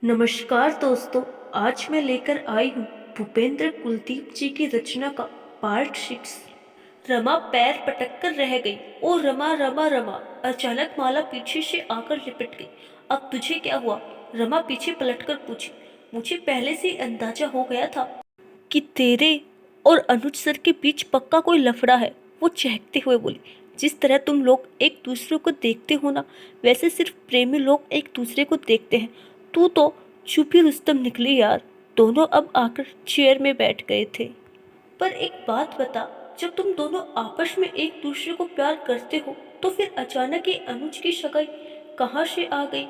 नमस्कार दोस्तों। आज मैं लेकर आई हूँ भूपेंद्र कुलदीप जी की रचना का पार्ट 6। रमा पैर पटक कर रह गई। ओ रमा रमा रमा। अचानक माला पीछे से आकर लिपट गई। अब तुझे क्या हुआ? रमा पीछे पलटकर पूछी। मुझे पहले से ही अंदाजा हो गया था कि तेरे और अनुज सर के बीच पक्का कोई लफड़ा है। वो चहकते हुए बोली। जिस तरह तुम लोग एक दूसरे को देखते हो ना, वैसे सिर्फ प्रेमी लोग एक दूसरे को देखते हैं। तू तो चुप ही रुस्तम निकली यार। दोनों अब आकर चेयर में बैठ गए थे। पर एक बात बता, जब तुम दोनों आपस में एक दूसरे को प्यार करते हो तो फिर अचानक ये अनुज की शक्ल कहाँ से आ गई?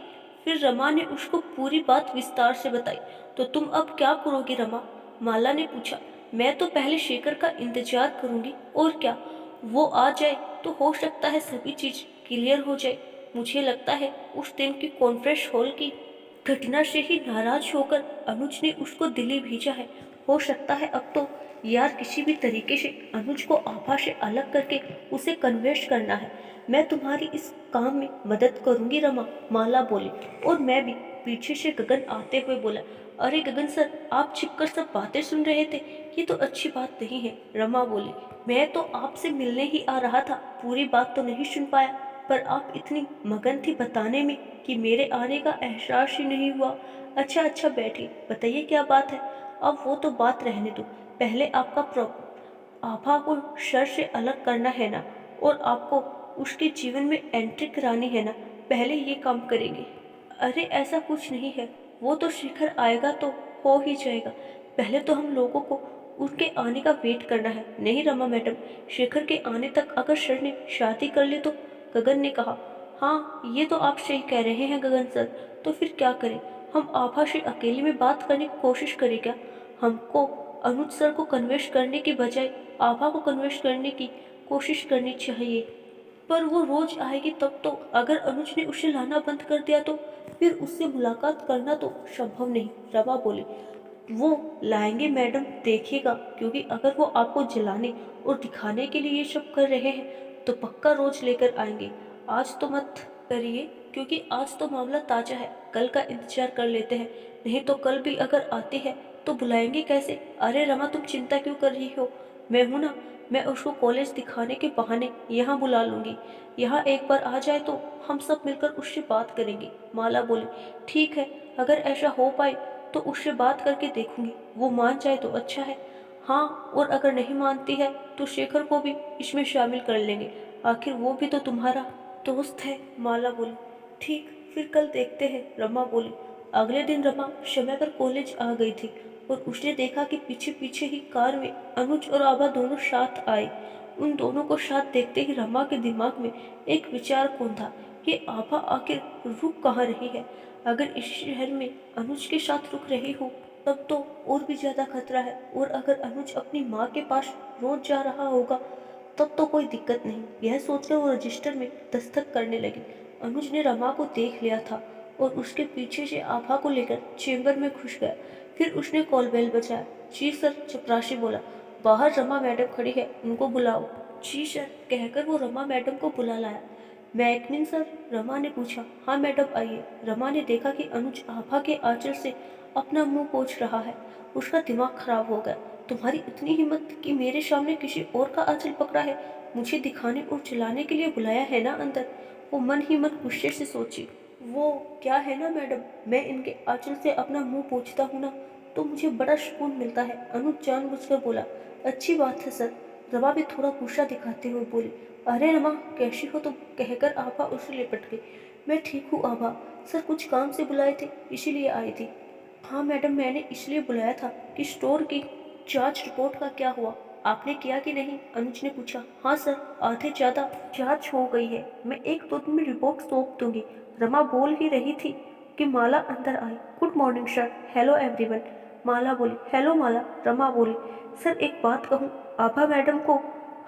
फिर रमा ने उसको पूरी बात विस्तार से बताई। तो तुम अब क्या करोगी रमा? माला ने पूछा। मैं तो पहले शेखर का इंतजार करूंगी और क्या। वो आ जाए तो हो सकता है सभी चीज क्लियर हो जाए। मुझे लगता है उस दिन की कॉन्फ्रेंस हॉल की घटना से ही नाराज होकर अनुज ने उसको दिल्ली भेजा है। हो सकता है अब तो यार किसी भी तरीके से अनुज को आभा से अलग करके उसे कन्विंस करना है। मैं तुम्हारी इस काम में मदद करूंगी रमा, माला बोली। और मैं भी, पीछे से गगन आते हुए बोला। अरे गगन सर, आप छिपकर सब बातें सुन रहे थे? ये तो अच्छी बात नहीं है, रमा बोली। मैं तो आपसे मिलने ही आ रहा था, पूरी बात तो नहीं सुन पाया। पर आप इतनी मगन थी बताने में कि मेरे आने का एहसास ही नहीं हुआ। अच्छा अच्छा बैठिए, बताइए क्या बात है। अब वो तो बात रहने दो। पहले आपका आभा को शर से अलग करना है ना, और आपको उसके जीवन में एंट्री करानी है ना। पहले ये काम करेंगे। अरे ऐसा कुछ नहीं है, वो तो शिखर आएगा तो हो ही जाएगा। पहले तो हम लोगों को उसके आने का वेट करना है। नहीं रमा मैडम, शेखर के आने तक अगर सर ने शादी कर ली तो? गगन ने कहा। हाँ, ये तो आप सही कह रहे हैं गगन सर। तो फिर क्या करें? हम आभा से अकेले में बात करने की कोशिश करें क्या? हमको अनुज सर को कन्विंस करने की बजाय आभा को कन्विंस करने की कोशिश करनी चाहिए। पर वो रोज आएगी तब तो। अगर अनुज ने उसे लाना बंद कर दिया तो फिर उससे मुलाकात करना तो संभव नहीं, रमा बोली। वो लाएंगे मैडम, देखिएगा। क्योंकि अगर वो आपको जलाने और दिखाने के लिए ये सब कर रहे हैं तो पक्का रोज लेकर आएंगे। आज तो मत करिए, क्योंकि आज तो मामला ताजा है। कल का इंतजार कर लेते हैं। नहीं तो कल भी अगर आती है तो बुलाएंगे कैसे? अरे रमा, तुम चिंता क्यों कर रही हो? मैं हूं ना। मैं उसको कॉलेज दिखाने के बहाने यहाँ बुला लूंगी। यहाँ एक बार आ जाए तो हम सब मिलकर उससे बात करेंगे, माला बोली। ठीक है, अगर ऐसा हो पाए तो उससे बात करके देखूंगी। वो मान जाए तो अच्छा है। हाँ, और अगर नहीं मानती है तो शेखर को भी इसमें शामिल कर लेंगे। आखिर वो भी तो तुम्हारा दोस्त है, माला बोली। ठीक, फिर कल देखते हैं, रमा बोली। अगले दिन रमा समय पर कॉलेज आ गई थी और उसने देखा कि पीछे पीछे ही कार में अनुज और आभा दोनों साथ आए। उन दोनों को साथ देखते ही रमा के दिमाग में एक विचार कौन था कि आभा आखिर रुक कहाँ रही है। अगर इस शहर में अनुज के साथ रुक रही हो तब तो और भी ज्यादा खतरा है। और अगर अनुज अपनी माँ के पास रोज जा रहा होगा तब तो कोई दिक्कत नहीं। यह सोचकर वो रजिस्टर में दस्तखत करने लगी। अनुज ने रमा को देख लिया था और उसके पीछे से आभा को लेकर चेंबर में घुस गया। फिर उसने कॉल बेल बजाया। जी सर, चपरासी बोला। बाहर रमा मैडम खड़ी है, उनको बुलाओ। जी सर, कहकर वो रमा मैडम को बुला लाया। मैडमिन सर, रमा ने पूछा। हाँ मैडम, आइए। रमा ने देखा कि अनुज आभा के आंचल से अपना मुंह पोंछ रहा है। उसका दिमाग खराब हो गया। तुम्हारी इतनी हिम्मत कि मेरे सामने किसी और का आंचल पकड़ा है? मुझे दिखाने और चिल्लाने के लिए बुलाया है ना अंदर? वो मन ही मन गुस्से से सोची। वो क्या है ना मैडम, मैं इनके आंचल से अपना मुंह पोंछता हूँ ना तो मुझे बड़ा सुकून मिलता है। अनुज जानबूझकर बोला। अच्छी बात है सर, रमा भी थोड़ा गुस्सा दिखाते हुए बोली। अरे रमा, कैसी हो तुम? कहकर आभा उसे लिपट गई। मैं ठीक हूँ आभा, सर कुछ काम से बुलाए थे इसीलिए आई थी। हाँ मैडम, मैंने इसलिए बुलाया था कि स्टोर की जांच रिपोर्ट का क्या हुआ, आपने किया कि नहीं? अनुज ने पूछा। हाँ सर, आधे ज़्यादा जांच हो गई है, मैं एक दो दिन में रिपोर्ट सौंप दूंगी। रमा बोल ही रही थी कि माला अंदर आई। Good morning sir, hello everyone, Mala बोली। हेलो माला, रमा बोली। सर एक बात कहूँ, आभा मैडम को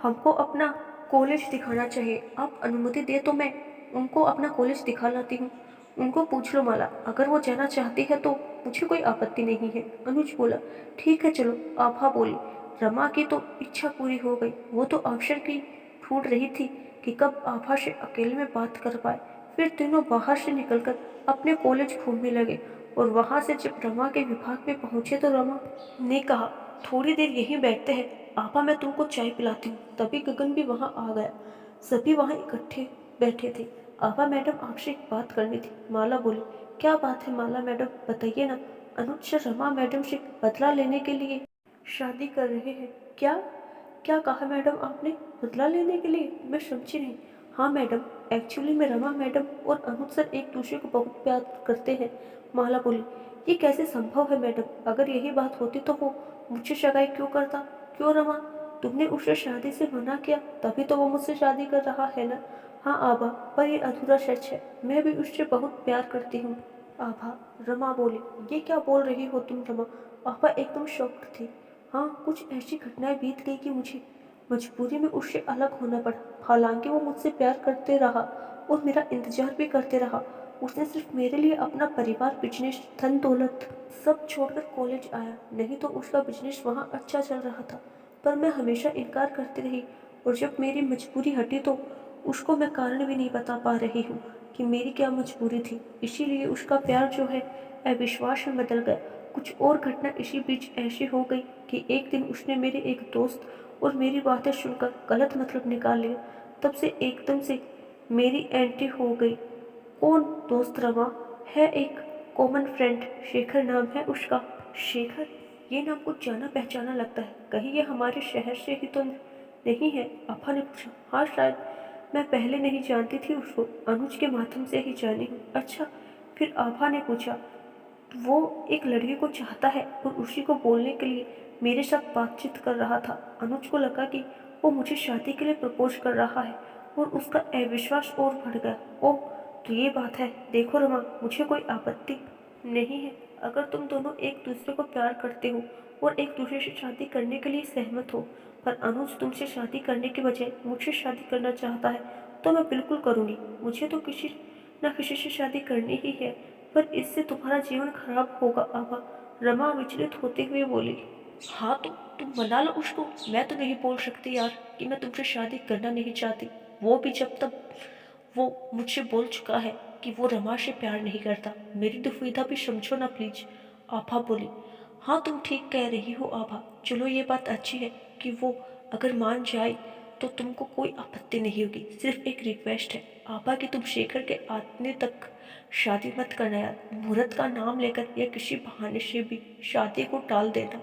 हमको अपना कॉलेज दिखाना चाहिए। आप अनुमति दे तो मैं उनको अपना कॉलेज दिखा लाती हूँ। उनको पूछ लो माला, अगर वो जाना चाहती है तो मुझे कोई आपत्ति नहीं है। अनुज बोला। ठीक है चलो, आभा बोली। रमा की तो इच्छा पूरी हो गई। वो तो अवसर की ढूंढ रही थी कि कब आभा से अकेले में बात कर पाए। फिर तीनों बाहर से निकलकर अपने कॉलेज घूमने लगे और वहाँ से जब रमा के विभाग में पहुँचे तो रमा ने कहा, थोड़ी देर यहीं बैठते हैं, आपा मैं तुमको चाय पिलाती हूँ। तभी गगन भी वहाँ आ गया। सभी वहाँ इकट्ठे बैठे थे। आपा मैडम आपसे एक बात करनी थी, माला बोली। क्या बात है माला मैडम, बताइए ना। अनुज से रमा मैडम से बदला लेने के लिए शादी कर रहे हैं। क्या क्या कहा मैडम आपने? बदला लेने के लिए? मैं समझी नहीं। हाँ मैडम, एक्चुअली में रमा मैडम और अनुज सर एक दूसरे को बहुत प्यार करते हैं। माला बोली। ये कैसे संभव है मैडम? अगर यही बात होती तो वो मुझसे सगाई क्यों करता? क्यों रमा, तुमने उसे शादी से मना किया, तभी तो वो मुझसे शादी कर रहा है ना? हाँ आभा, पर ये अधूरा सच है, मैं भी उससे बहुत प्यार करती हूँ। आभा, रमा बोली। ये क्या बोल रही हो तुम रमा? आभा एकदम शॉक्ड थी। हाँ, कुछ ऐसी घटनाएं बीत गई कि मुझे मजबूरी में उससे अलग होना पड़ा। हालांकि वो मुझसे प्यार करते रहा और मेरा इंतजार भी करते रहा। उसने सिर्फ मेरे लिए अपना परिवार, बिजनेस, धन दौलत सब छोड़कर कॉलेज आया, नहीं तो उसका बिजनेस वहाँ अच्छा चल रहा था। पर मैं हमेशा इनकार करती रही और जब मेरी मजबूरी हटी तो उसको मैं कारण भी नहीं बता पा रही हूँ कि मेरी क्या मजबूरी थी। इसीलिए उसका प्यार जो है अविश्वास में बदल गया। कुछ और घटना इसी बीच ऐसी हो गई कि एक दिन उसने मेरे एक दोस्त और मेरी बातें सुनकर गलत मतलब निकाल लिया। तब से एकदम से मेरी एंटी हो गई। कौन दोस्त रमा? है एक कॉमन फ्रेंड, शेखर नाम है उसका। शेखर? ये नाम कुछ जाना पहचाना लगता है, कहीं ये हमारे शहर से ही तो नहीं है? आभा ने पूछा। हाँ शायद, मैं पहले नहीं जानती थी उसको, अनुज के माध्यम से ही जानी हूँ। अच्छा, फिर आभा ने पूछा। वो एक लड़की को चाहता है और उसी को बोलने के लिए मेरे साथ बातचीत कर रहा था। अनुज को लगा कि वो मुझे शादी के लिए प्रपोज कर रहा है और उसका अविश्वास और बढ़ गया। ओह, तो ये बात है। देखो रमा, मुझे कोई आपत्ति नहीं है अगर तुम दोनों एक दूसरे को प्यार करते हो और एक दूसरे से शादी करने के लिए सहमत हो। पर अनुज तुमसे शादी करने के बजाय मुझसे शादी करना चाहता है तो मैं बिल्कुल करूँगी। मुझे तो किसी न किसी से शादी करनी ही है, पर इससे तुम्हारा जीवन खराब होगा आभा, रमा विचलित होते हुए बोली। हाँ तो तुम मना लो उसको, मैं तो नहीं बोल सकती यार कि मैं तुमसे शादी करना नहीं चाहती। वो भी जब तक वो मुझसे बोल चुका है कि वो रमा से प्यार नहीं करता। मेरी दुविधा भी समझो ना प्लीज। आभा बोली। हाँ तुम ठीक कह रही हो आभा, चलो ये बात अच्छी है कि वो अगर मान जाए तो तुमको कोई आपत्ति नहीं होगी। सिर्फ एक रिक्वेस्ट है आभा कि तुम शेखर के आने तक शादी मत करना यार। मुहूर्त का नाम लेकर या किसी बहाने से भी शादी को टाल देना।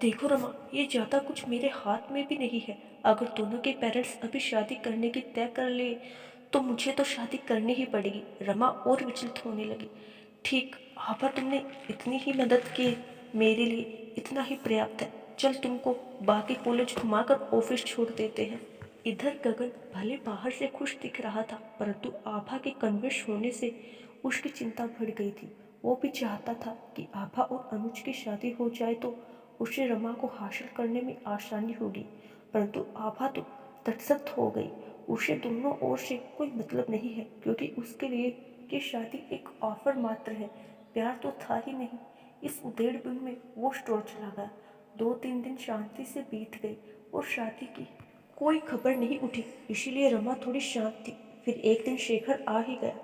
देखो रमा, ये ज़्यादा कुछ मेरे हाथ में भी नहीं है। अगर दोनों के पेरेंट्स अभी शादी करने की तय कर ले तो मुझे तो शादी करनी ही पड़ेगी। रमा और विचलित होने लगी। ठीक आभा, तुमने इतनी ही मदद की मेरे लिए, इतना ही पर्याप्त है। चल तुमको बाकी कॉलेज घुमाकर ऑफिस छोड़ देते हैं। इधर गगन भले बाहर से खुश दिख रहा था, परंतु आभा के कन्विंस होने से उसकी चिंता बढ़ गई थी। वो भी चाहता था कि आभा और अनुज की शादी हो जाए तो उसे रमा को हासिल करने में आसानी होगी। परंतु आभा तो तटस्थ हो गई। उसे दोनों ओर से कोई मतलब नहीं है, क्योंकि उसके लिए ये शादी एक ऑफर मात्र है, प्यार तो था ही नहीं। इस उधेड़बुन में वो स्टोर चला गया। 2-3 दिन शांति से बीत गए और शादी की कोई खबर नहीं उठी, इसीलिए रमा थोड़ी शांत थी। फिर एक दिन शेखर आ ही गया।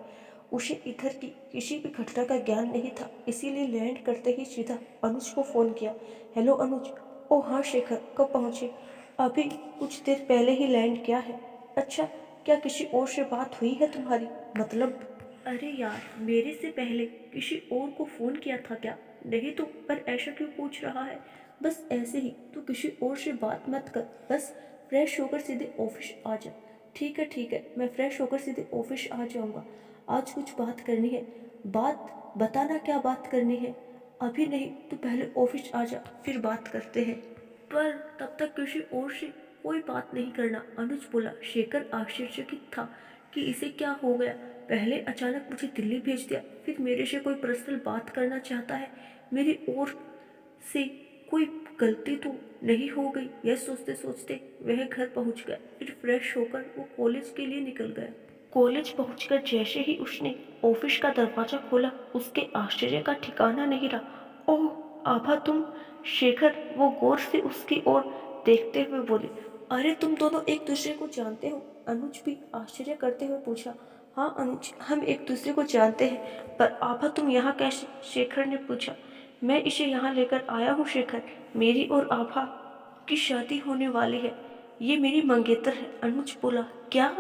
उसे इधर की किसी भी घटना का ज्ञान नहीं था, इसीलिए लैंड करते ही सीधा अनुज को फ़ोन किया। हेलो अनुज। ओ हाँ शेखर, कब पहुँचे? अभी कुछ देर पहले ही लैंड किया है। अच्छा, क्या किसी और से बात हुई है तुम्हारी? मतलब? अरे यार, मेरे से पहले किसी और को फ़ोन किया था क्या? नहीं तो, पर ऐसा क्यों पूछ रहा है? बस ऐसे ही, तो किसी और से बात मत कर, बस फ्रेश होकर सीधे ऑफिस आ जा। ठीक है, मैं फ्रेश होकर सीधे ऑफिस आ जाऊँगा। आज कुछ बात करनी है। बात बताना, क्या बात करनी है? अभी नहीं, तू पहले ऑफिस आ जा, फिर बात करते हैं। पर तब तक किसी और से कोई बात नहीं करना, अनुज बोला। शेखर आश्चर्यचकित था कि इसे क्या हो गया। पहले अचानक मुझे दिल्ली भेज दिया, फिर मेरे से कोई पर्सनल बात करना चाहता है। मेरी ओर से कोई गलती तो नहीं हो गई? यह सोचते सोचते वह घर पहुंच गया। फिर फ्रेश होकर वो कॉलेज के लिए निकल गया। कॉलेज पहुंचकर जैसे ही उसने ऑफिस का दरवाजा खोला, उसके आश्चर्य का ठिकाना नहीं रहा। ओह आभा, तुम? शेखर वो गौर से उसकी ओर देखते हुए बोले। अरे तुम दोनों एक दूसरे को जानते हो? अनुज भी आश्चर्य करते हुए पूछा। हाँ अनुज, हम एक दूसरे को जानते हैं, पर आभा तुम यहाँ कैसे? शेखर ने पूछा। मैं इसे यहाँ लेकर आया हूँ शेखर। मेरी और आभा की शादी होने वाली है। ये मेरी मंगेतर है, अनुज बोला। क्या?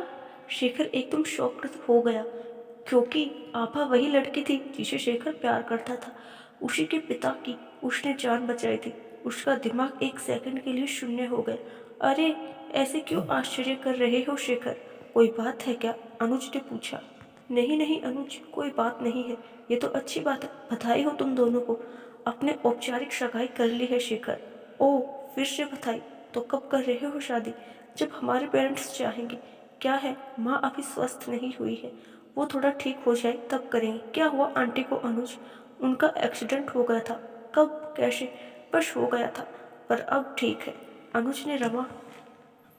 शेखर एकदम शॉक्ड हो गया, क्योंकि आभा वही लड़की थी जिसे शेखर प्यार करता था। उसी के पिता की उसने जान बचाई थी। उसका दिमाग एक सेकंड के लिए शून्य हो गया। अरे, ऐसे क्यों आश्चर्य कर रहे हो शेखर? कोई बात है क्या? अनुज ने पूछा। नहीं नहीं अनुज, कोई बात नहीं है। ये तो अच्छी बात है। बधाई हो तुम दोनों को। अपने औपचारिक सगाई कर ली है शेखर। ओह, फिर से बधाई। तो कब कर रहे हो शादी? जब हमारे पेरेंट्स चाहेंगे। क्या है, माँ अभी स्वस्थ नहीं हुई है। वो थोड़ा ठीक हो जाए तब करेंगे। क्या हुआ आंटी को अनुज? उनका एक्सीडेंट हो गया था। कब, कैसे? बस हो गया था, पर अब ठीक है। अनुज ने रमा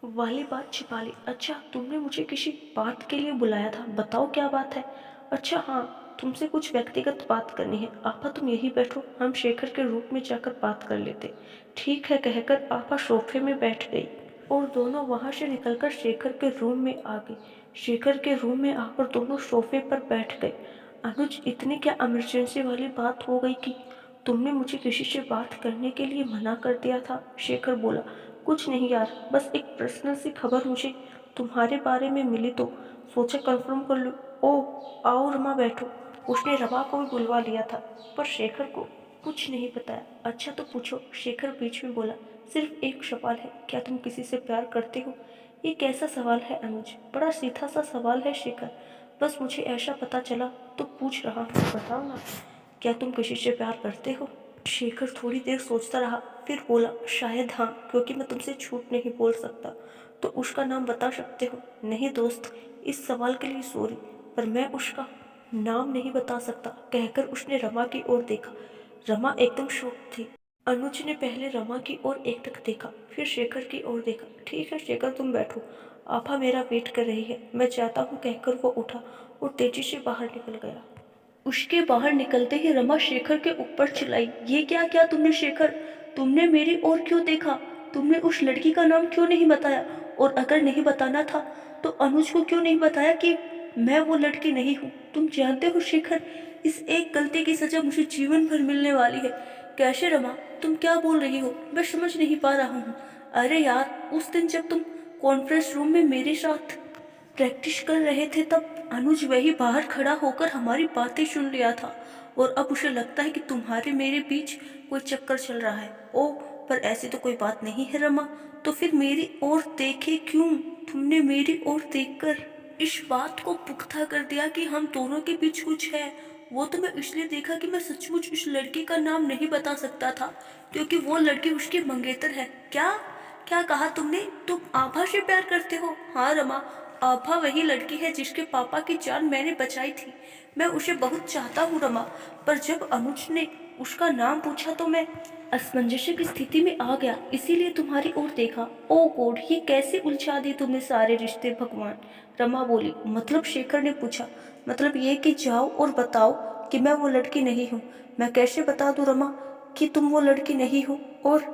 वाली बात छिपा ली। अच्छा, तुमने मुझे किसी बात के लिए बुलाया था, बताओ क्या बात है? अच्छा हाँ, तुमसे कुछ व्यक्तिगत बात करनी है। आपा तुम यहीं बैठो, हम शेखर के रूम में जाकर बात कर लेते। ठीक है कहकर आपा सोफे में बैठ गई और दोनों वहां से निकलकर शेखर के रूम में आ गई। शेखर के रूम में आकर दोनों सोफे पर बैठ गए। अनुज, इतनी क्या इमरजेंसी वाली बात हो गई कि तुमने मुझे किसी से बात करने के लिए मना कर दिया था? शेखर बोला। कुछ नहीं यार, बस एक पर्सनल सी खबर मुझे तुम्हारे बारे में मिली तो सोचा कंफर्म कर लूँ। ओह, आओ रमा बैठो। उसने रमा को भी बुलवा लिया था, पर शेखर को कुछ नहीं बताया। अच्छा तो पूछो, शेखर बीच में बोला। सिर्फ एक सवाल है, क्या तुम किसी से प्यार करते हो? ये कैसा सवाल है अनुज? बड़ा सीधा सा सवाल है शेखर। बस मुझे ऐसा पता चला तो पूछ रहा हूँ, बताओ ना, क्या तुम किसी से प्यार करते हो? शेखर थोड़ी देर सोचता रहा, फिर बोला, शायद हाँ, क्योंकि मैं तुमसे झूठ नहीं बोल सकता। तो उसका नाम बता सकते हो? नहीं दोस्त, इस सवाल के लिए सॉरी, पर मैं उसका नाम नहीं बता सकता, कहकर उसने रमा की ओर देखा। रमा एकदम शॉक थी। अनुज ने पहले रमा की ओर एकटक देखा, फिर शेखर की ओर देखा। ठीक है शेखर, तुम बैठो, आपा मेरा वेट कर रही है, मैं जाता हूँ, कहकर वो उठा और तेजी से बाहर निकल गया। उसके बाहर निकलते ही रमा शेखर के ऊपर चिल्लाई, ये क्या किया तुमने शेखर? तुमने मेरी ओर क्यों देखा? तुमने उस लड़की का नाम क्यों नहीं बताया? और अगर नहीं बताना था तो अनुज को क्यों नहीं बताया कि मैं वो लड़की नहीं हूँ? तुम जानते हो शेखर, इस एक गलती की सजा मुझे जीवन भर मिलने वाली है। कैसे रमा, तुम क्या बोल रही हो? मैं समझ नहीं पा रहा हूँ। अरे यार, उस दिन जब तुम कॉन्फ्रेंस रूम में मेरे साथ प्रैक्टिस कर रहे थे, तब अनुज वही बाहर खड़ा होकर हमारी बातें सुन लिया था, और अब उसे लगता है कि तुम्हारे मेरे बीच कोई चक्कर चल रहा है। ओह, पर ऐसी तो कोई बात नहीं है रमा। तो फिर मेरी ओर देखे क्यों? तुमने मेरी ओर देखकर इस बात को पुख्ता कर दिया कि हम दोनों के बीच कुछ है। वो तो मैं इसलिए देखा कि मैं सचमुच उस लड़की का नाम नहीं बता सकता था, क्योंकि वो लड़की उसकी मंगेतर है। क्या? क्या कहा तुमने? तुम आभा से प्यार करते हो? हाँ रमा, आभा वही लड़की है जिसके पापा की जान मैंने बचाई थी। मैं उसे बहुत चाहता हूँ रमा, पर जब अनुज ने उसका नाम पूछा तो मैं असमंजस की स्थिति में आ गया, इसीलिए तुम्हारी ओर देखा। ओ गॉड, ये कैसे उलझा दिए तुमने सारे रिश्ते भगवान? रमा बोली। मतलब? शेखर ने पूछा। मतलब ये कि जाओ और बताओ कि मैं वो लड़की नहीं हूँ। मैं कैसे बता दूँ रमा कि तुम वो लड़की नहीं हो और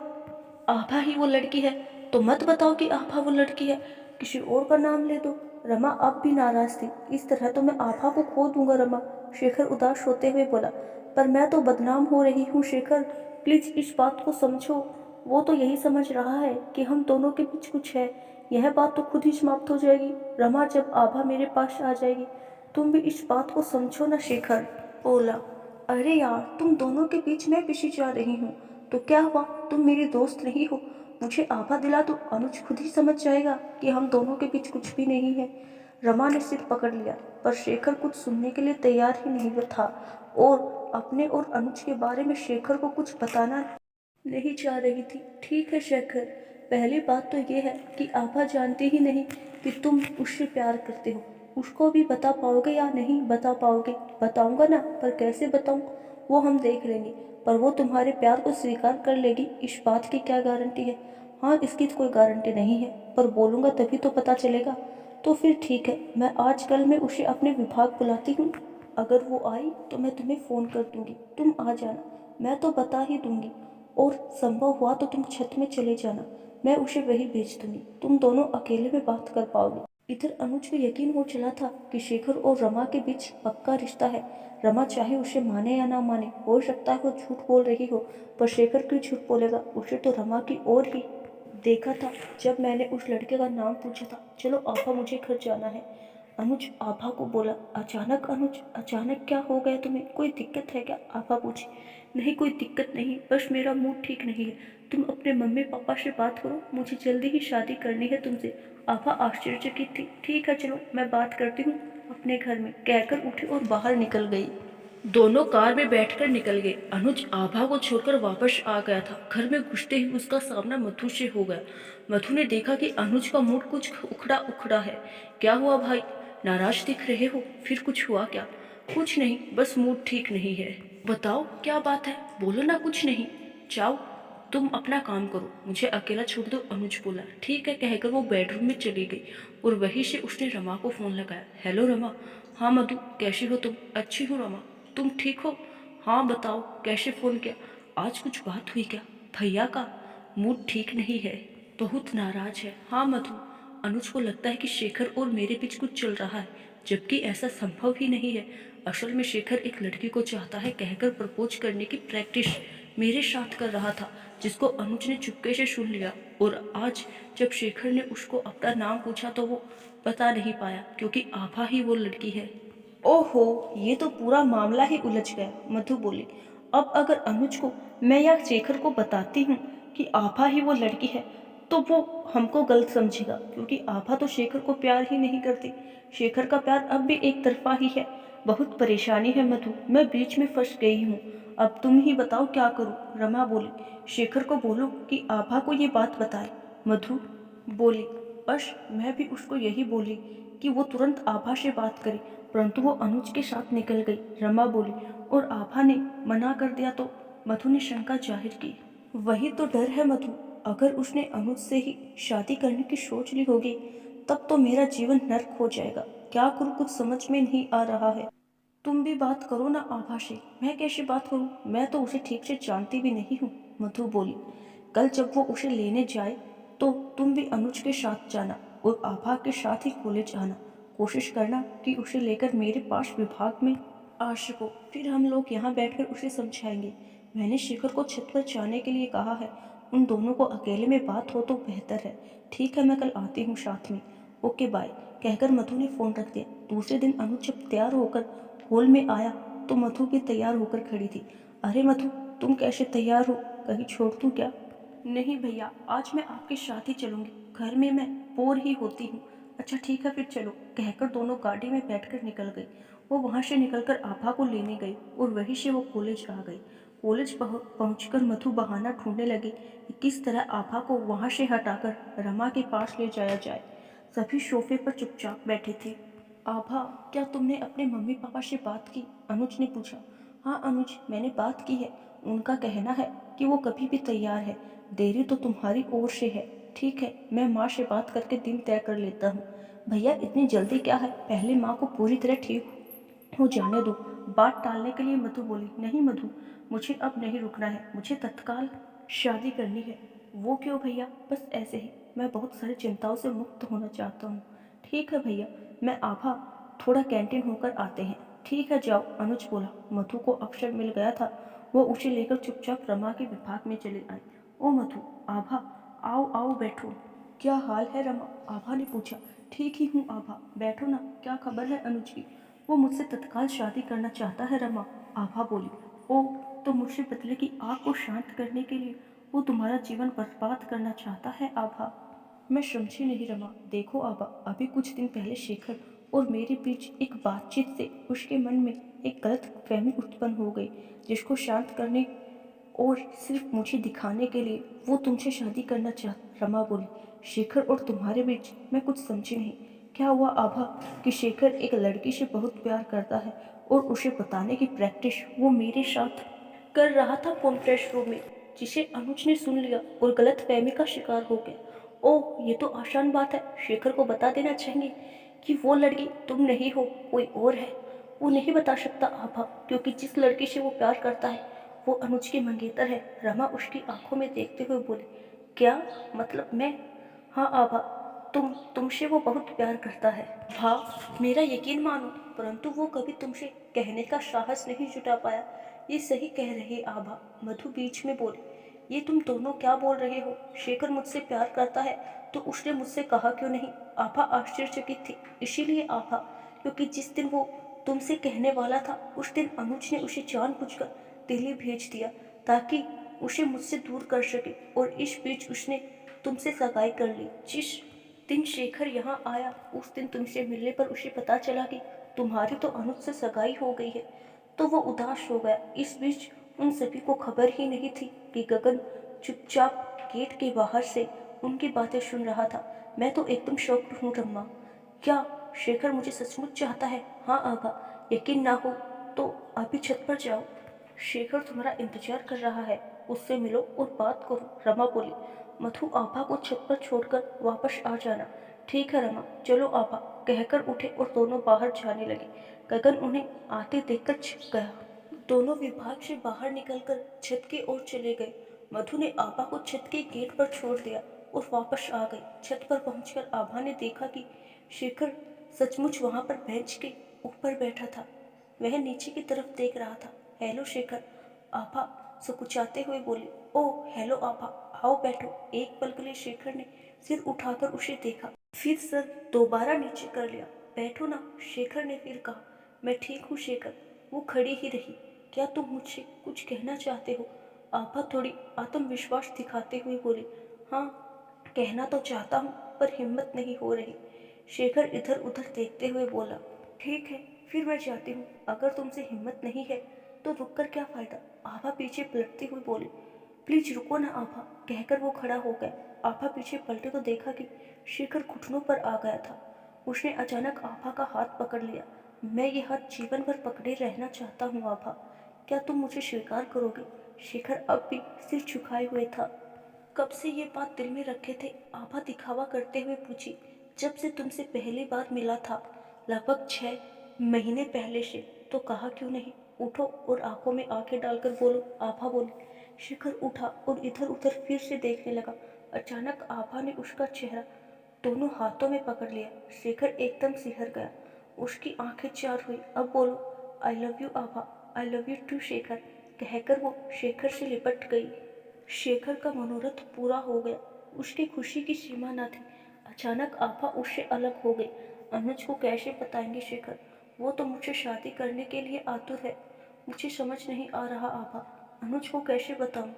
आभा ही वो लड़की है? तो मत बताओ कि आभा वो लड़की है, किसी और का नाम ले दो। रमा अब भी नाराज थी। इस तरह तो मैं आभा को खो दूंगा रमा, शेखर उदास होते हुए बोला। पर मैं तो बदनाम हो रही हूँ शेखर, प्लीज इस बात को समझो। वो तो यही समझ रहा है कि हम दोनों के बीच कुछ है। यह बात तो खुद ही समाप्त हो जाएगी रमा जब आभा मेरे पास आ जाएगी। तुम भी इस बात को समझो ना शेखर, बोला। अरे यार, तुम दोनों के बीच मैं पिसी जा रही हूँ तो क्या हुआ? तुम मेरी दोस्त नहीं हो? मुझे आभा दिला तो अनुज खुद ही समझ जाएगा कि हम दोनों के बीच कुछ भी नहीं है। रमा ने सिर पकड़ लिया, पर शेखर कुछ सुनने के लिए तैयार ही नहीं था, और अपने और अनुज के बारे में शेखर को कुछ बताना नहीं चाह रही थी। ठीक है शेखर, पहली बात तो ये है कि आभा जानती ही नहीं कि तुम उससे प्यार करते हो। उसको भी बता पाओगे या नहीं बता पाओगे? बताऊंगा ना, पर कैसे बताऊं वो हम देख लेंगे। पर वो तुम्हारे प्यार को स्वीकार कर लेगी, इस बात की क्या गारंटी है? हाँ, इसकी तो कोई गारंटी नहीं है, पर बोलूँगा तभी तो पता चलेगा। तो फिर ठीक है, मैं आज कल में उसे अपने विभाग बुलाती हूँ। अगर वो आई तो मैं तुम्हें फ़ोन कर दूँगी, तुम आ जाना। मैं तो बता ही दूँगी, और संभव हुआ तो तुम छत में चले जाना, मैं उसे वहीं भेज दूँगी। तुम दोनों अकेले में बात कर पाओगे। इधर अनुज को यकीन हो चला था कि शेखर और रमा के बीच पक्का रिश्ता है। रमा चाहे उसे माने या ना माने, हो सकता है वो झूठ बोल रही हो, पर शेखर क्यों झूठ बोलेगा? उसे तो रमा की ओर ही देखा था। जब मैंने उस लड़के का नाम पूछा था, चलो आभा मुझे घर जाना है, अनुज आभा को बोला। अचानक अनुज, अचानक क्या हो गया तुम्हें? कोई दिक्कत है क्या? आभा पूछी। नहीं कोई दिक्कत नहीं, बस मेरा मूड ठीक नहीं है। तुम अपने मम्मी पापा से बात करो, मुझे जल्दी ही शादी करनी है तुमसे। आभा आश्चर्यचकित थी। ठीक है चलो, मैं बात करती हूँ अपने घर में, कहकर उठी और बाहर निकल गई। दोनों कार में बैठकर निकल गए। अनुज आभा को छोड़कर वापस आ गया था। घर में घुसते ही उसका सामना मधु से हो गया। मधु ने देखा कि अनुज का मूड कुछ उखड़ा उखड़ा है। क्या हुआ भाई, नाराज दिख रहे हो? फिर कुछ हुआ क्या? कुछ नहीं, बस मूड ठीक नहीं है। बताओ क्या बात है, बोलो ना। कुछ नहीं, जाओ तुम अपना काम करो, मुझे अकेला छोड़ दो, अनुज बोला। ठीक है कहकर वो बेडरूम में चली गई और वहीं से उसने रमा को फोन लगाया। हेलो रमा। हाँ मधु, कैसी हो तुम? अच्छी हूँ रमा, तुम ठीक हो? हाँ बताओ, कैसे फोन किया? आज कुछ बात हुई क्या? भैया का मूड ठीक नहीं है, बहुत नाराज है। हाँ मधु, अनुज को लगता है कि शेखर और मेरे बीच कुछ चल रहा है, जबकि ऐसा संभव ही नहीं है। असल में शेखर एक लड़की को चाहता है कहकर प्रपोज करने की प्रैक्टिस मेरे साथ कर रहा था, जिसको अनुज ने चुपके से सुन लिया। और आज जब शेखर ने उसको अपना नाम पूछा तो वो बता नहीं पाया, क्योंकि आभा ही वो लड़की है। ओहो, ये तो पूरा मामला ही उलझ गया, मधु बोली। अब अगर अनुज को मैं या शेखर को बताती हूँ कि आभा ही वो लड़की है, तो वो हमको गलत समझेगा, क्योंकि आभा तो शेखर को प्यार ही नहीं करती। शेखर का प्यार अब भी एक तरफा ही है। बहुत परेशानी है मधु, मैं बीच में फंस गई हूँ। अब तुम ही बताओ क्या करूँ? रमा बोली। शेखर को बोलो कि आभा को ये बात बताए, मधु बोली। बस मैं भी उसको यही बोली कि वो तुरंत आभा से बात करे, परंतु वो अनुज के साथ निकल गई, रमा बोली। और आभा ने मना कर दिया तो? मधु ने शंका जाहिर की। वही तो डर है मधु, अगर उसने अनुज से ही शादी करने की सोच ली होगी, तब तो मेरा जीवन नर्क हो जाएगा। क्या करूँ, कुछ समझ में नहीं आ रहा है। तुम भी बात करो ना आभा से। मैं कैसे बात करूं, मैं तो उसे ठीक से जानती भी नहीं हूँ, मधु बोली। कल जब वो उसे लेने जाए तो तुम भी अनुज के साथ जाना और आभा के साथ ही कॉलेज आना। कोशिश करना कि उसे लेकर मेरे पास विभाग में आ सको, फिर हम लोग यहाँ बैठकर उसे समझाएंगे। मैंने शेखर को छत पर जाने के लिए कहा है, उन दोनों को अकेले में बात हो तो बेहतर है। ठीक है, मैं कल आती हूँ साथ में। ओके बाय, कहकर मधु ने फोन रख दिया। दूसरे दिन अनुज जब तैयार होकर हॉल में आया तो मधु भी तैयार होकर खड़ी थी। अरे मधु, तुम कैसे तैयार हो, कहीं छोड़ दूं क्या? नहीं भैया, आज मैं आपके साथ ही चलूंगी, घर में मैं बोर ही होती हूँ। अच्छा ठीक है फिर चलो, कहकर दोनों गाड़ी में बैठकर निकल गई। वो वहाँ से निकलकर आभा को लेने गई और वहीं से वो कॉलेज आ गई। कॉलेज पहुंचकर मधु बहाना ढूंढने लगी कि किस तरह आभा को वहाँ से हटाकर रमा के पास ले जाया जाए। सभी सोफे पर चुपचाप बैठे थे। आभा, क्या तुमने अपने मम्मी पापा से बात की? अनुज ने पूछा। हाँ अनुज, मैंने बात की है, उनका कहना है कि वो कभी भी तैयार है, देरी तो तुम्हारी ओर से है। ठीक है, मैं माँ से बात करके दिन तय कर लेता हूँ। भैया इतनी जल्दी क्या है, पहले माँ को पूरी तरह ठीक हो जाने दो। बात टालने के लिए मधु बोली। नहीं मधु, मुझे अब नहीं रुकना है, मुझे तत्काल शादी करनी है। वो क्यों भैया? बस ऐसे ही, मैं बहुत सारी चिंताओं से मुक्त होना चाहता हूँ। ठीक है भैया, मैं आभा थोड़ा कैंटीन होकर आते हैं। ठीक है जाओ, अनुज बोला। मधु को अवसर मिल गया था, वो उसे लेकर चुपचाप रमा के विभाग में चली आई। ओ मधु, आभा, आओ आओ बैठो। क्या हाल है रमा? आभा ने पूछा। ठीक ही हूँ आभा, बैठो ना। क्या खबर है अनुज की? वो मुझसे तत्काल शादी करना चाहता है रमा, आभा बोली। ओ, तो मुझसे बदले की आग को शांत करने के लिए वो तुम्हारा जीवन बर्बाद करना चाहता है आभा? मैं समझी नहीं रमा। देखो आभा, अभी कुछ दिन पहले शेखर और मेरे बीच एक बातचीत से उसके मन में एक गलत फहमी उत्पन्न हो गई, जिसको शांत करने और सिर्फ मुझे दिखाने के लिए वो तुमसे शादी करना चाह। रमा बोली। शेखर और तुम्हारे बीच? मैं कुछ समझी नहीं। क्या हुआ आभा कि शेखर एक लड़की से बहुत प्यार करता है और उसे बताने की प्रैक्टिस वो मेरे साथ कर रहा था कॉन्फ्रेंस रूम में, जिसे अनुज ने सुन लिया और गलत फहमी का शिकार हो गया। ओह, ये तो आसान बात है, शेखर को बता देना चाहिए कि वो लड़की तुम नहीं हो, कोई और है। वो नहीं बता सकता आभा, क्योंकि जिस लड़की से वो प्यार करता है वो अनुज की मंगेतर है। रमा उसकी आंखों में देखते हुए बोली। क्या मतलब? मैं? हाँ आभा, तुमसे वो बहुत प्यार करता है। हाँ, मेरा यकीन मानो, परंतु वो कभी तुमसे कहने का साहस नहीं जुटा पाया। ये सही कह रहे आभा, मधु बीच में बोले। ये तुम दोनों क्या बोल रहे हो? शेखर मुझसे प्यार करता है तो उसने मुझसे कहा क्यों नहीं? आभा आश्चर्यचकित थी। इसीलिए आभा, क्योंकि जिस दिन वो तुमसे कहने वाला था उस दिन अनुज ने उसे जानबूझकर दिल्ली भेज दिया ताकि उसे मुझसे दूर कर सके, और इस बीच उसने तुमसे सगाई कर ली। जिस दिन शेखर यहाँ आया उस दिन तुमसे मिलने पर उसे पता चला कि तुम्हारी तो अनुज से सगाई हो गई है, तो वो उदास हो गया। इस बीच उन सभी को खबर ही नहीं थी कि गगन चुपचाप गेट के बाहर से उनकी बातें सुन रहा था। मैं तो एकदम शॉक्ड हूँ रम्मा। क्या शेखर मुझे सचमुच चाहता है? हाँ आभा, यकीन ना हो तो अभी छत पर जाओ, शेखर तुम्हारा इंतजार कर रहा है, उससे मिलो और बात करो, रमा बोली। मधु आभा को छत पर छोड़कर वापस आ जाना। ठीक है रमा, चलो आभा, कहकर उठे और दोनों बाहर जाने लगे। गगन उन्हें आते देखकर छिप गया। दोनों विभाग से बाहर निकलकर छत की ओर चले गए। मधु ने आभा को छत के गेट पर छोड़ दिया और वापस आ गई। छत पर पहुंचकर आभा ने देखा कि शेखर सचमुच वहां पर बेंच के ऊपर बैठा था। वह नीचे की तरफ देख रहा था। हेलो शेखर, आभा सकुचाते हुए बोली। ओह हेलो आभा, आओ बैठो। एक पल के लिए शेखर ने सिर उठाकर उसे देखा, फिर सर दोबारा नीचे कर लिया। बैठो ना, शेखर ने फिर कहा। मैं ठीक हूँ शेखर। वो खड़ी ही रही। क्या तुम मुझसे कुछ कहना चाहते हो? आभा थोड़ी आत्मविश्वास दिखाते हुए बोली। हाँ, कहना तो चाहता हूँ पर हिम्मत नहीं हो रही। शेखर इधर उधर देखते हुए बोला। ठीक है, फिर मैं जाती हूँ। अगर तुमसे हिम्मत नहीं है तो रुककर क्या फायदा? आभा पीछे पलटती हुई बोली। प्लीज रुको ना आभा, कहकर वो खड़ा हो गया। आभा पीछे पलटे तो देखा कि शेखर घुटनों पर आ गया था। उसने अचानक आभा का हाथ पकड़ लिया। मैं ये हाथ जीवन भर पकड़े रहना चाहता हूँ आभा, क्या तुम मुझे स्वीकार करोगे? शेखर अब भी सिर झुकाए हुए था। कब से ये बात दिल में रखे थे? आभा दिखावा करते हुए पूछी। जब से तुमसे पहली बार मिला था, लगभग 6 महीने पहले से। तो कहा क्यों नहीं? उठो और आंखों में आंखें डालकर बोलो, आभा बोली। शिखर उठा और इधर उधर फिर से देखने लगा। अचानक आभा ने उसका चेहरा दोनों हाथों में पकड़ लिया। शेखर एकदम सिहर गया। उसकी आंखें चार हुई। अब बोलो, I love you Abha, I love you too Shekhar, कहकर वो शेखर से लिपट गई। शेखर का मनोरथ पूरा हो गया। उसकी खुशी की सीमा न थी। अचानक आभा उससे अलग हो गई। अनुज को कैसे बताएंगे शेखर? वो तो मुझसे शादी करने के लिए आतुर है। मुझे समझ नहीं आ रहा आभा, अनुज को कैसे बताऊं?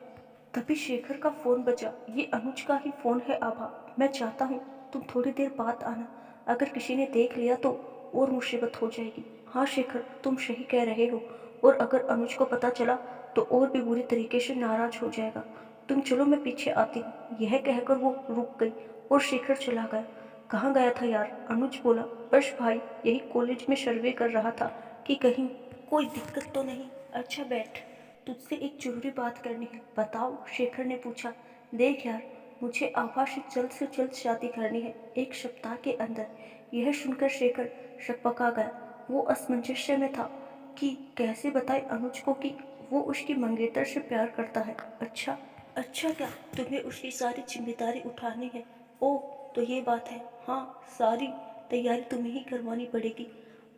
तभी शेखर का फोन बजा। ये अनुज का ही फोन है आभा, मैं चाहता हूँ तुम थोड़ी देर बाद आना। अगर किसी ने देख लिया तो और मुसीबत हो जाएगी। हाँ शेखर, तुम सही कह रहे हो, और अगर अनुज को पता चला तो और भी बुरी तरीके से नाराज हो जाएगा। तुम चलो, मैं पीछे आती हूँ। यह कहकर वो रुक गई और शेखर चला गया। कहाँ गया था यार? अनुज बोला। बस भाई, यही कॉलेज में सर्वे कर रहा था कि कहीं कोई दिक्कत तो नहीं। अच्छा बैठ, तुझसे एक जरूरी बात करनी है। बताओ, शेखर ने पूछा। देख यार, मुझे आभा से जल्द शादी करनी है, 1 सप्ताह के अंदर। यह सुनकर शेखर शक्पका गया। वो असमंजस्य में था कि कैसे बताए अनुज को कि वो उसकी मंगेतर से प्यार करता है। अच्छा, अच्छा क्या तुम्हें उसकी सारी जिम्मेदारी उठानी है? ओह, तो ये बात है। हाँ, सारी तैयारी तुम्हें ही करवानी पड़ेगी।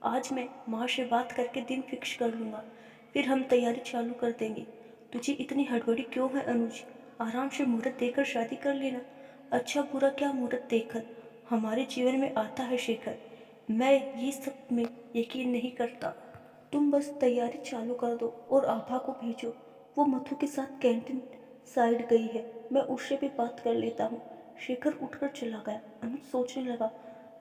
आज मैं माँ से बात करके दिन फिक्स कर लूँगा, फिर हम तैयारी चालू कर देंगे। तुझे इतनी हड़बड़ी क्यों है अनुज? आराम से मुहूर्त देखकर शादी कर लेना। अच्छा बुरा क्या मुहूर्त देखकर हमारे जीवन में आता है शेखर? मैं ये सब में यकीन नहीं करता। तुम बस तैयारी चालू कर दो और आभा को भेजो। वो मधु के साथ कैंटीन साइड गई है, मैं उससे भी बात कर लेता हूँ। शेखर उठकर चला गया। अनुज सोचने लगा,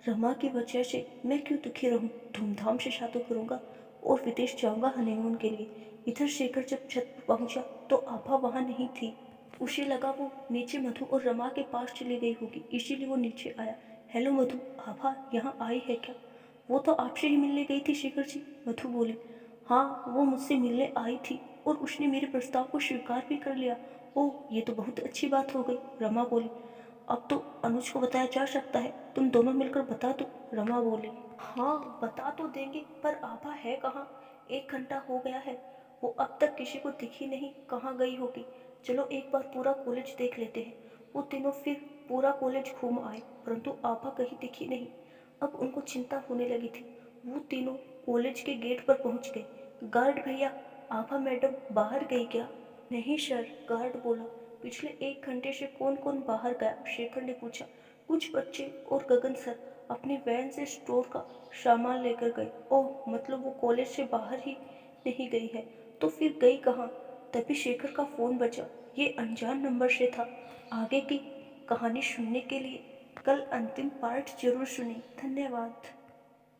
रमा की वजह से मैं क्यों दुखी रहूं? धूमधाम से शादी करूंगा और विदेश जाऊंगा हनीमून के लिए। इधर शेखर जब छत पर पहुंचा तो आभा वहां नहीं थी। उसे लगा वो नीचे मधु और रमा के पास चली गई होगी, इसीलिए वो नीचे आया। हेलो मधु, आभा यहाँ आई है क्या? वो तो आपसे ही मिलने गई थी शेखर जी, मधु बोली। हाँ, वो मुझसे मिलने आई थी और उसने मेरे प्रस्ताव को स्वीकार भी कर लिया। ओह, ये तो बहुत अच्छी बात हो गई, रमा बोली। अब तो अनुज को बताया जा सकता है, तुम दोनों मिलकर बता दो, रमा बोली। हाँ, बता तो देंगे, पर आभा है कहाँ? 1 घंटा हो गया है, वो अब तक किसी को दिखी नहीं। कहाँ गई होगी? चलो एक बार पूरा कॉलेज देख लेते हैं। वो तीनों फिर पूरा कॉलेज घूम आए परंतु आभा कहीं दिखी नहीं। अब उनको चिंता होने लगी थी। वो तीनों कॉलेज के गेट पर पहुंच गए। गार्ड भैया, आभा मैडम बाहर गई क्या? नहीं सर, गार्ड बोला। पिछले 1 घंटे से कौन कौन बाहर गया? शेखर ने पूछा। कुछ बच्चे और गगन सर अपनी वैन से स्टोर का सामान लेकर गए। ओह, मतलब वो कॉलेज से बाहर ही नहीं गई है। तो फिर गई कहाँ? तभी शेखर का फोन बजा। ये अनजान नंबर से था। आगे की कहानी सुनने के लिए कल अंतिम पार्ट जरूर सुने। धन्यवाद।